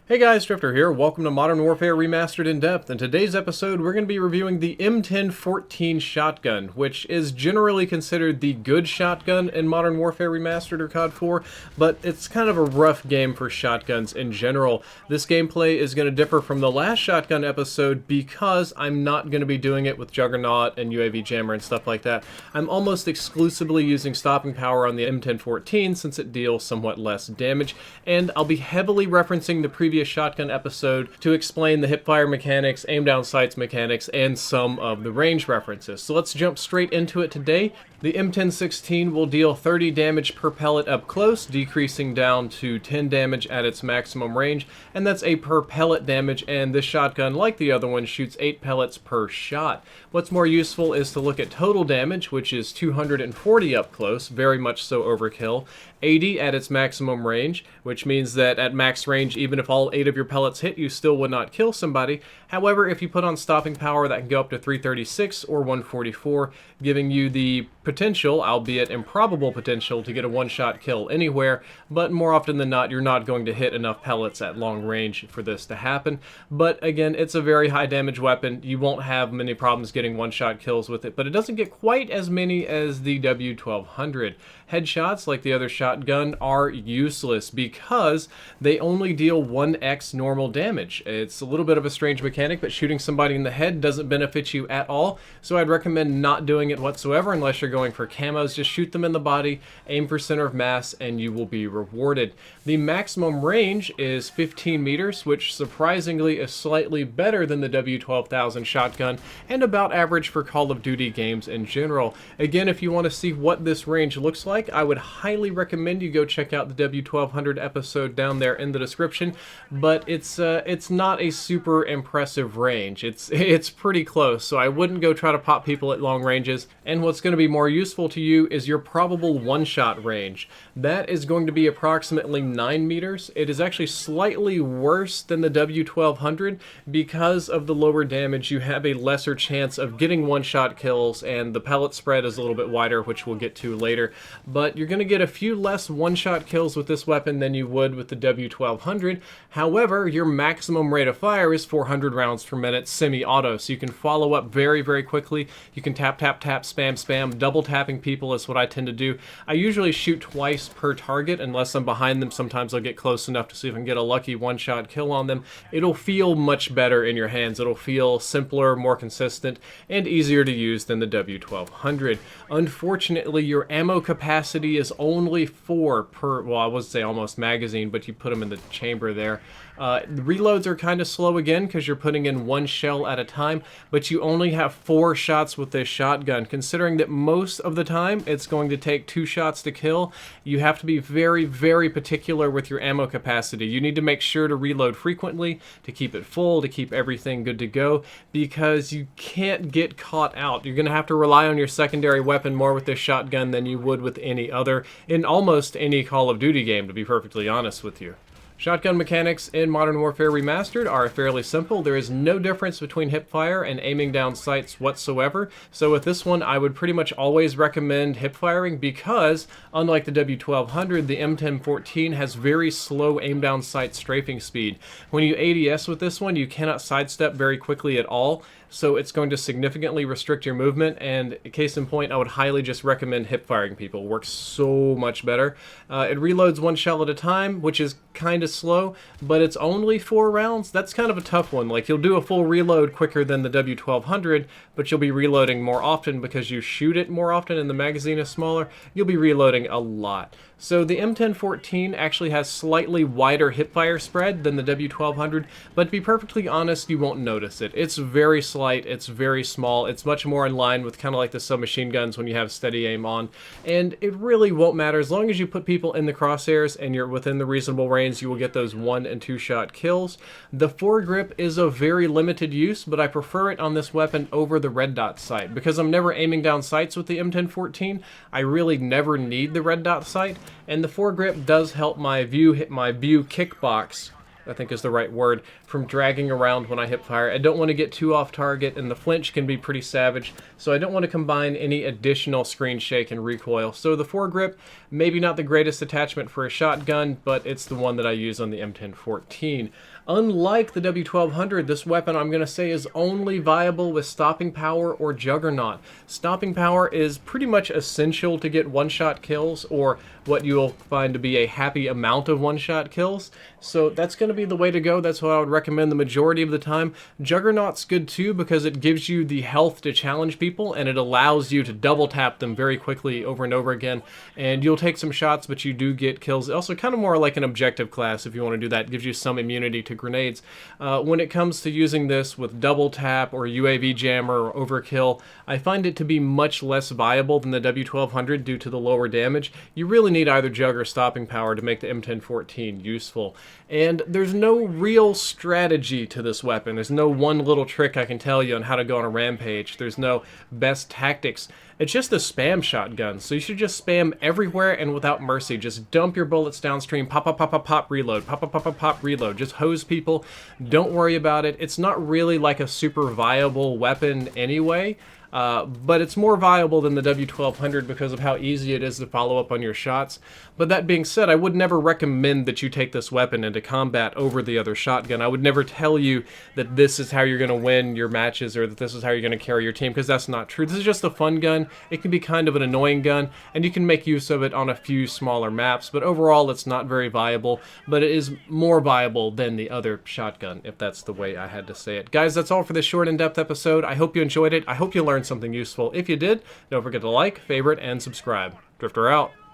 Hey guys, Drifter here. Welcome to Modern Warfare Remastered in Depth. In today's episode, we're going to be reviewing the M1014 shotgun, which is generally considered the good shotgun in Modern Warfare Remastered or COD 4, but it's kind of a rough game for shotguns in general. This gameplay is going to differ from the last shotgun episode because I'm not going to be doing it with Juggernaut and UAV Jammer and stuff like that. I'm almost exclusively using stopping power on the M1014 since it deals somewhat less damage, and I'll be heavily referencing the previous shotgun episode to explain the hipfire mechanics, aim down sights mechanics, and some of the range references. So let's jump straight into it today. The M1016 will deal 30 damage per pellet up close, decreasing down to 10 damage at its maximum range, and that's a per pellet damage, and this shotgun, like the other one, shoots 8 pellets per shot. What's more useful is to look at total damage, which is 240 up close, very much so overkill, 80 at its maximum range, which means that at max range, even if all 8 of your pellets hit, you still would not kill somebody. However, if you put on stopping power, that can go up to 336 or 144, giving you the potential, albeit improbable potential, to get a one-shot kill anywhere, but more often than not, you're not going to hit enough pellets at long range for this to happen. But again, it's a very high damage weapon. You won't have many problems getting one-shot kills with it, but it doesn't get quite as many as the W1200. Headshots, like the other shotgun, are useless because they only deal 1x normal damage. It's a little bit of a strange mechanic, but shooting somebody in the head doesn't benefit you at all, so I'd recommend not doing it whatsoever unless you're going for camos. Just shoot them in the body, aim for center of mass, and you will be rewarded. The maximum range is 15 meters, which surprisingly is slightly better than the W12000 shotgun and about average for Call of Duty games in general. Again, if you want to see what this range looks like, I would highly recommend you go check out the W1200 episode down there in the description, but it's not a super impressive range. It's pretty close, so I wouldn't go try to pop people at long ranges. And what's going to be more useful to you is your probable one-shot range. That is going to be approximately 9 meters. It is actually slightly worse than the W1200 because of the lower damage. You have a lesser chance of getting one-shot kills, and the pellet spread is a little bit wider, which we'll get to later. But you're going to get a few less one-shot kills with this weapon than you would with the W1200. However, your maximum rate of fire is 400 rounds per minute semi-auto, so you can follow up very, very quickly. You can tap, tap, tap, spam, spam. Double tapping people is what I tend to do. I usually shoot twice per target unless I'm behind them. Sometimes I'll get close enough to see if I can get a lucky one-shot kill on them. It'll feel much better in your hands. It'll feel simpler, more consistent, and easier to use than the W1200. Unfortunately, your ammo capacity is only 4 per, well, I would say almost magazine, but you put them in the chamber there. The reloads are kind of slow again because you're putting in 1 shell at a time, but you only have 4 shots with this shotgun. Considering that most of the time it's going to take 2 shots to kill, you have to be very, very particular with your ammo capacity. You need to make sure to reload frequently, to keep it full, to keep everything good to go, because you can't get caught out. You're going to have to rely on your secondary weapon more with this shotgun than you would with any other in almost any Call of Duty game, to be perfectly honest with you. Shotgun mechanics in Modern Warfare Remastered are fairly simple. There is no difference between hipfire and aiming down sights whatsoever. So with this one, I would pretty much always recommend hipfiring because, unlike the W1200, the M1014 has very slow aim down sight strafing speed. When you ADS with this one, you cannot sidestep very quickly at all, so it's going to significantly restrict your movement, and case in point, I would highly just recommend hip-firing people. It works so much better. It reloads 1 shell at a time, which is kind of slow, but it's only 4 rounds. That's kind of a tough one. Like, you'll do a full reload quicker than the W1200, but you'll be reloading more often because you shoot it more often and the magazine is smaller. You'll be reloading a lot. So the M1014 actually has slightly wider hipfire spread than the W1200, but to be perfectly honest, you won't notice it. It's very slight, it's very small, it's much more in line with kind of like the submachine guns when you have steady aim on, and it really won't matter. As long as you put people in the crosshairs and you're within the reasonable range, you will get those 1- and 2-shot kills. The foregrip is of very limited use, but I prefer it on this weapon over the red dot sight. Because I'm never aiming down sights with the M1014, I really never need the red dot sight, and the foregrip does help my view kickbox I think is the right word, from dragging around when I hip fire. I don't want to get too off target, and the flinch can be pretty savage, so I don't want to combine any additional screen shake and recoil. So the foregrip, maybe not the greatest attachment for a shotgun, but it's the one that I use on the M1014. Unlike the W1200, this weapon I'm going to say is only viable with stopping power or juggernaut. Stopping power is pretty much essential to get one-shot kills, or what you'll find to be a happy amount of one-shot kills. So that's going to be the way to go. That's what I would recommend the majority of the time. Juggernaut's good too because it gives you the health to challenge people, and it allows you to double tap them very quickly over and over again. And you'll take some shots, but you do get kills. Also kind of more like an objective class if you want to do that. It gives you some immunity to grenades. When it comes to using this with double tap or UAV jammer or overkill, I find it to be much less viable than the W1200 due to the lower damage. You really need either jug or stopping power to make the M1014 useful. And there's no real strategy to this weapon. There's no one little trick I can tell you on how to go on a rampage. There's no best tactics. It's just a spam shotgun, so you should just spam everywhere and without mercy. Just dump your bullets downstream, pop, pop, pop, pop, pop, reload, pop, pop, pop, pop, pop, reload. Just hose people. Don't worry about it. It's not really like a super viable weapon anyway. But it's more viable than the W1200 because of how easy it is to follow up on your shots. But that being said, I would never recommend that you take this weapon into combat over the other shotgun. I would never tell you that this is how you're going to win your matches or that this is how you're going to carry your team, because that's not true. This is just a fun gun. It can be kind of an annoying gun, and you can make use of it on a few smaller maps, but overall it's not very viable, but it is more viable than the other shotgun, if that's the way I had to say it. Guys, that's all for this short, in-depth episode. I hope you enjoyed it. I hope you learned something useful. If you did, don't forget to like, favorite, and subscribe. Drifter out.